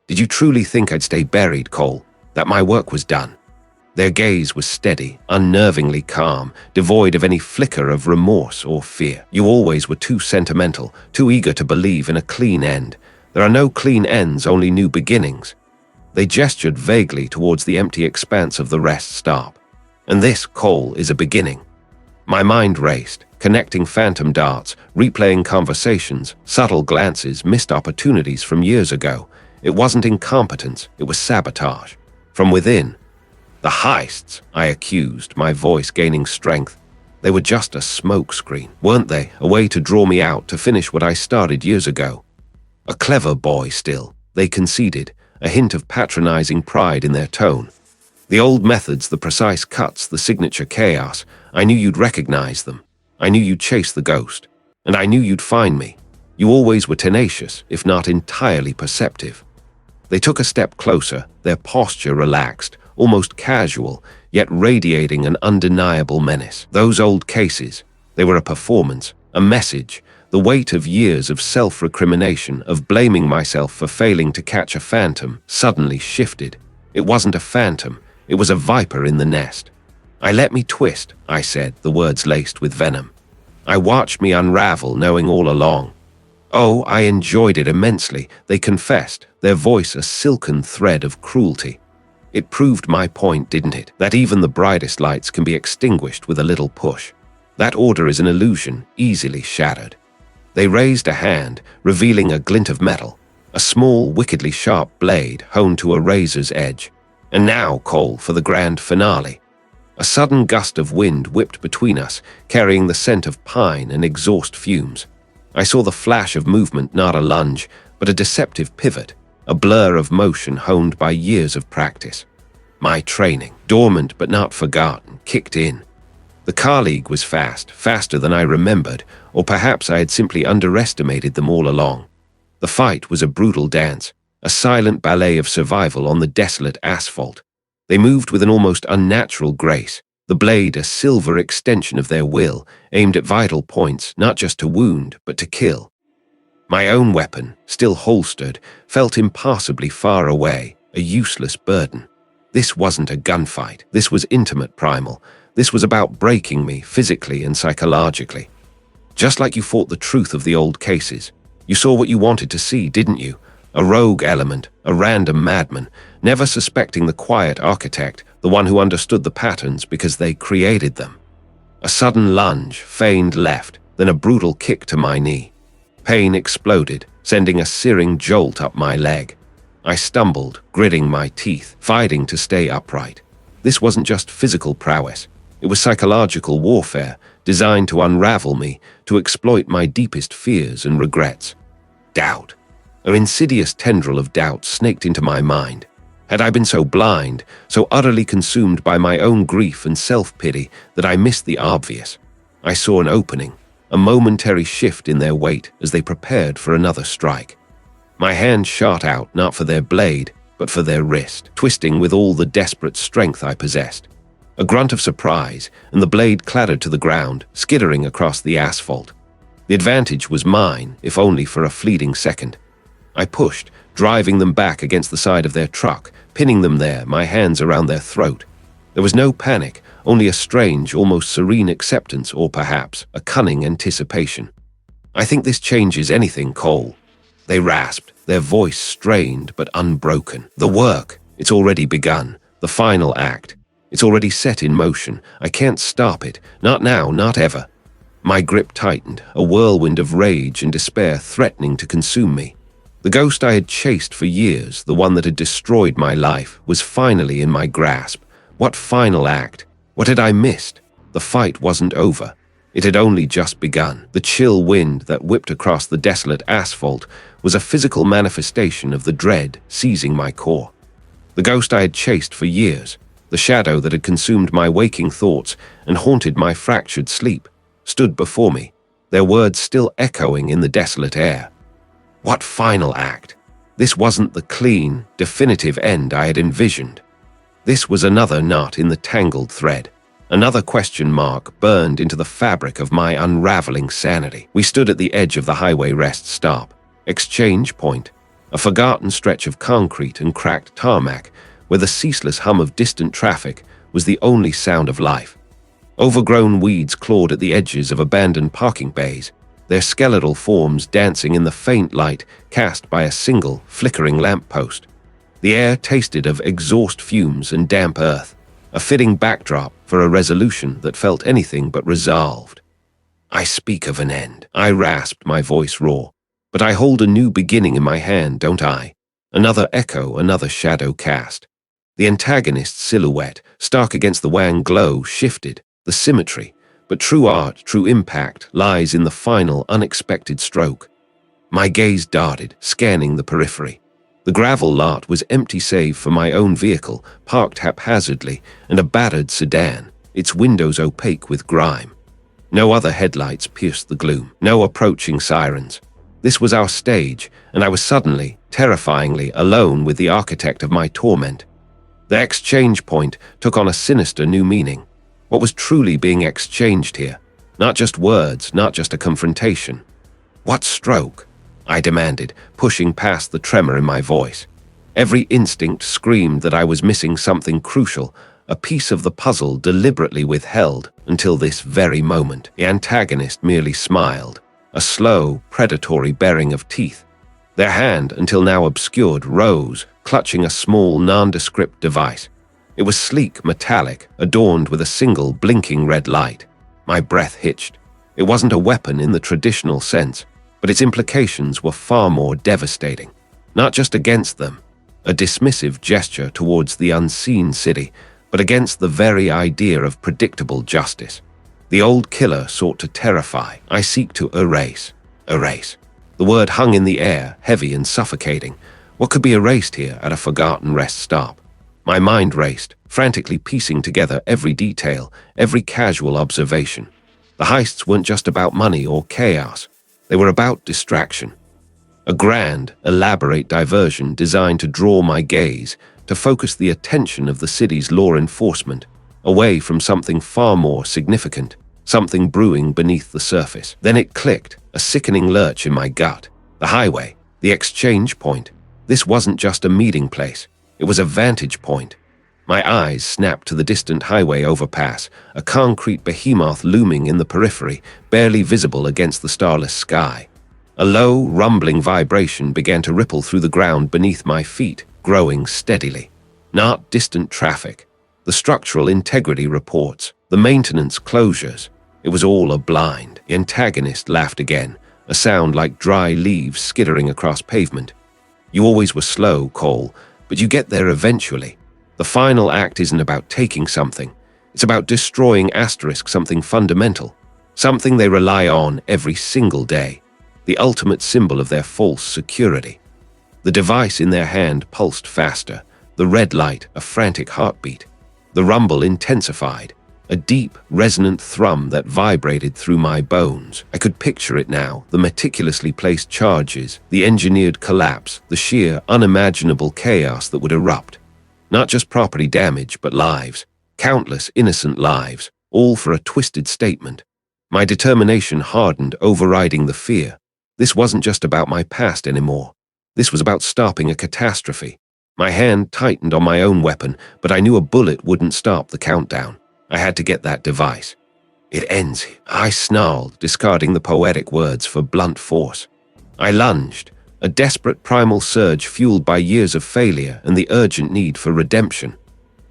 "Did you truly think I'd stay buried, Cole? That my work was done?" Their gaze was steady, unnervingly calm, devoid of any flicker of remorse or fear. "You always were too sentimental, too eager to believe in a clean end. There are no clean ends, only new beginnings." They gestured vaguely towards the empty expanse of the rest stop. "And this, Cole, is a beginning." My mind raced, connecting phantom darts, replaying conversations, subtle glances, missed opportunities from years ago. It wasn't incompetence, it was sabotage. From within. "The heists," I accused, my voice gaining strength. "They were just a smokescreen, weren't they? A way to draw me out, to finish what I started years ago." A clever boy still, they conceded, a hint of patronizing pride in their tone. "The old methods, the precise cuts, the signature chaos, I knew you'd recognize them. I knew you'd chase the ghost. And I knew you'd find me. You always were tenacious, if not entirely perceptive." They took a step closer, their posture relaxed, almost casual, yet radiating an undeniable menace. Those old cases, they were a performance, a message, the weight of years of self-recrimination, of blaming myself for failing to catch a phantom, suddenly shifted. It wasn't a phantom, it was a viper in the nest. "I let me twist," I said, the words laced with venom. "I watched me unravel, knowing all along." "Oh, I enjoyed it immensely," they confessed, their voice a silken thread of cruelty. It proved my point, didn't it? That even the brightest lights can be extinguished with a little push. That order is an illusion, easily shattered. They raised a hand, revealing a glint of metal, a small, wickedly sharp blade honed to a razor's edge. "And now, Cole, for the grand finale." A sudden gust of wind whipped between us, carrying the scent of pine and exhaust fumes. I saw the flash of movement, not a lunge, but a deceptive pivot, a blur of motion honed by years of practice. My training, dormant but not forgotten, kicked in. The car league was fast, faster than I remembered, or perhaps I had simply underestimated them all along. The fight was a brutal dance, a silent ballet of survival on the desolate asphalt. They moved with an almost unnatural grace, the blade a silver extension of their will, aimed at vital points, not just to wound, but to kill. My own weapon, still holstered, felt impossibly far away, a useless burden. This wasn't a gunfight. This was intimate, primal. This was about breaking me, physically and psychologically. Just like you fought the truth of the old cases. You saw what you wanted to see, didn't you? A rogue element, a random madman, never suspecting the quiet architect, the one who understood the patterns because they created them. A sudden lunge, feigned left, then a brutal kick to my knee. Pain exploded, sending a searing jolt up my leg. I stumbled, gritting my teeth, fighting to stay upright. This wasn't just physical prowess. It was psychological warfare, designed to unravel me, to exploit my deepest fears and regrets. Doubt. An insidious tendril of doubt snaked into my mind. Had I been so blind, so utterly consumed by my own grief and self-pity that I missed the obvious? I saw an opening, a momentary shift in their weight as they prepared for another strike. My hand shot out not for their blade, but for their wrist, twisting with all the desperate strength I possessed. A grunt of surprise, and the blade clattered to the ground, skittering across the asphalt. The advantage was mine, if only for a fleeting second. I pushed, driving them back against the side of their truck, pinning them there, my hands around their throat. There was no panic, only a strange, almost serene acceptance, or perhaps a cunning anticipation. "I think this changes anything, Cole." They rasped, their voice strained but unbroken. "The work, it's already begun. The final act. It's already set in motion. I can't stop it. Not now, not ever." My grip tightened, a whirlwind of rage and despair threatening to consume me. The ghost I had chased for years, the one that had destroyed my life, was finally in my grasp. What final act? What had I missed? The fight wasn't over. It had only just begun. The chill wind that whipped across the desolate asphalt was a physical manifestation of the dread seizing my core. The ghost I had chased for years, the shadow that had consumed my waking thoughts and haunted my fractured sleep, stood before me, their words still echoing in the desolate air. What final act? This wasn't the clean, definitive end I had envisioned. This was another knot in the tangled thread. Another question mark burned into the fabric of my unraveling sanity. We stood at the edge of the highway rest stop, exchange point, a forgotten stretch of concrete and cracked tarmac where the ceaseless hum of distant traffic was the only sound of life. Overgrown weeds clawed at the edges of abandoned parking bays, their skeletal forms dancing in the faint light cast by a single, flickering lamppost. The air tasted of exhaust fumes and damp earth, a fitting backdrop for a resolution that felt anything but resolved. "I speak of an end," I rasped, my voice raw. "But I hold a new beginning in my hand, don't I?" Another echo, another shadow cast. The antagonist's silhouette, stark against the wan glow, shifted, the symmetry. But true art, true impact, lies in the final, unexpected stroke. My gaze darted, scanning the periphery. The gravel lot was empty save for my own vehicle, parked haphazardly, and a battered sedan, its windows opaque with grime. No other headlights pierced the gloom, no approaching sirens. This was our stage, and I was suddenly, terrifyingly, alone with the architect of my torment. The exchange point took on a sinister new meaning. What was truly being exchanged here? Not just words, not just a confrontation. "What stroke?" I demanded, pushing past the tremor in my voice. Every instinct screamed that I was missing something crucial, a piece of the puzzle deliberately withheld until this very moment. The antagonist merely smiled, a slow, predatory baring of teeth. Their hand, until now obscured, rose, clutching a small, nondescript device. It was sleek, metallic, adorned with a single blinking red light. My breath hitched. It wasn't a weapon in the traditional sense, but its implications were far more devastating. Not just against them, a dismissive gesture towards the unseen city, but against the very idea of predictable justice. The old killer sought to terrify. I seek to erase. Erase. The word hung in the air, heavy and suffocating. What could be erased here at a forgotten rest stop? My mind raced, frantically piecing together every detail, every casual observation. The heists weren't just about money or chaos. They were about distraction. A grand, elaborate diversion designed to draw my gaze, to focus the attention of the city's law enforcement, away from something far more significant, something brewing beneath the surface. Then it clicked, a sickening lurch in my gut. The highway, the exchange point. This wasn't just a meeting place. It was a vantage point. My eyes snapped to the distant highway overpass, a concrete behemoth looming in the periphery, barely visible against the starless sky. A low, rumbling vibration began to ripple through the ground beneath my feet, growing steadily. Not distant traffic, the structural integrity reports, the maintenance closures. It was all a blind. The antagonist laughed again, a sound like dry leaves skittering across pavement. You always were slow, Cole, but you get there eventually. The final act isn't about taking something. It's about destroying something fundamental, something they rely on every single day, the ultimate symbol of their false security. The device in their hand pulsed faster, the red light a frantic heartbeat. The rumble intensified, a deep, resonant thrum that vibrated through my bones. I could picture it now, the meticulously placed charges, the engineered collapse, the sheer, unimaginable chaos that would erupt. Not just property damage, but lives. Countless innocent lives, all for a twisted statement. My determination hardened, overriding the fear. This wasn't just about my past anymore. This was about stopping a catastrophe. My hand tightened on my own weapon, but I knew a bullet wouldn't stop the countdown. I had to get that device. It ends, I snarled, discarding the poetic words for blunt force. I lunged, a desperate primal surge fueled by years of failure and the urgent need for redemption.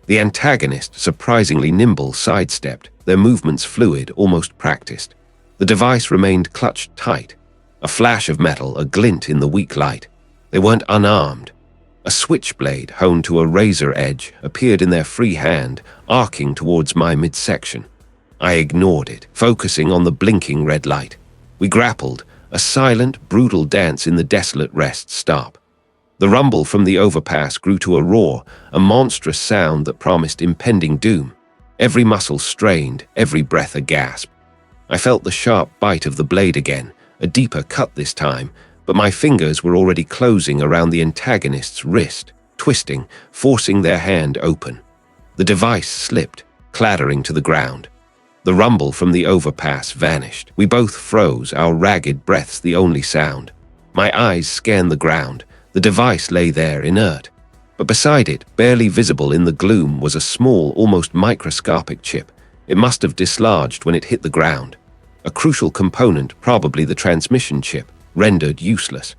The antagonist, surprisingly nimble, sidestepped, their movements fluid, almost practiced. The device remained clutched tight. A flash of metal, a glint in the weak light. They weren't unarmed. A switchblade, honed to a razor edge, appeared in their free hand, arcing towards my midsection. I ignored it, focusing on the blinking red light. We grappled, a silent, brutal dance in the desolate rest stop. The rumble from the overpass grew to a roar, a monstrous sound that promised impending doom. Every muscle strained, every breath a gasp. I felt the sharp bite of the blade again, a deeper cut this time, but my fingers were already closing around the antagonist's wrist, twisting, forcing their hand open. The device slipped, clattering to the ground. The rumble from the overpass vanished. We both froze, our ragged breaths the only sound. My eyes scanned the ground. The device lay there, inert. But beside it, barely visible in the gloom, was a small, almost microscopic chip. It must have dislodged when it hit the ground. A crucial component, probably the transmission chip, rendered useless.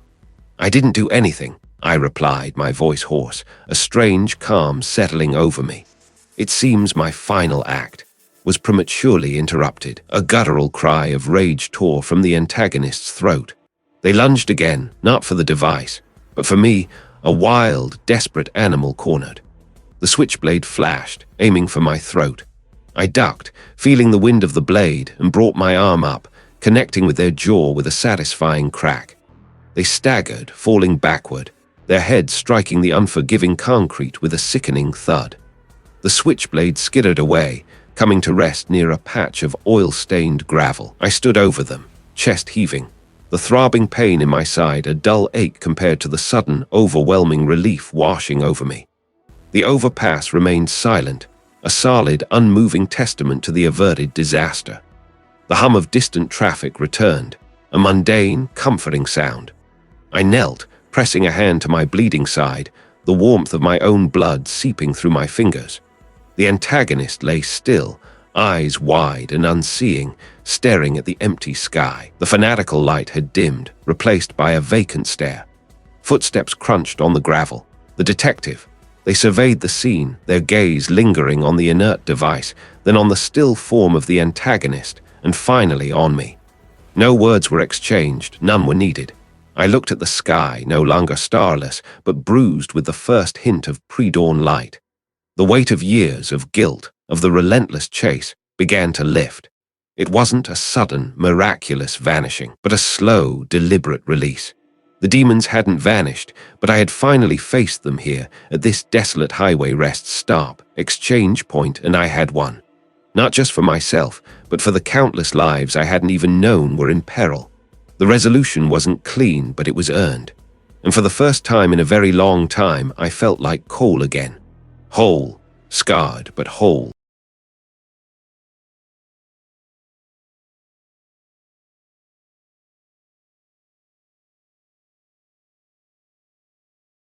I didn't do anything, I replied, my voice hoarse, a strange calm settling over me. It seems my final act was prematurely interrupted. A guttural cry of rage tore from the antagonist's throat. They lunged again, not for the device, but for me, a wild, desperate animal cornered. The switchblade flashed, aiming for my throat. I ducked, feeling the wind of the blade, and brought my arm up, connecting with their jaw with a satisfying crack. They staggered, falling backward, their heads striking the unforgiving concrete with a sickening thud. The switchblade skidded away, coming to rest near a patch of oil-stained gravel. I stood over them, chest heaving, the throbbing pain in my side a dull ache compared to the sudden, overwhelming relief washing over me. The overpass remained silent, a solid, unmoving testament to the averted disaster. The hum of distant traffic returned, a mundane, comforting sound. I knelt, pressing a hand to my bleeding side, the warmth of my own blood seeping through my fingers. The antagonist lay still, eyes wide and unseeing, staring at the empty sky. The fanatical light had dimmed, replaced by a vacant stare. Footsteps crunched on the gravel. The detective. They surveyed the scene, their gaze lingering on the inert device, then on the still form of the antagonist, and finally on me. No words were exchanged, none were needed. I looked at the sky, no longer starless, but bruised with the first hint of pre-dawn light. The weight of years of guilt, of the relentless chase, began to lift. It wasn't a sudden, miraculous vanishing, but a slow, deliberate release. The demons hadn't vanished, but I had finally faced them here, at this desolate highway rest stop, exchange point, and I had won. Not just for myself, but for the countless lives I hadn't even known were in peril. The resolution wasn't clean, but it was earned. And for the first time in a very long time, I felt like Cole again. Whole, scarred, but whole.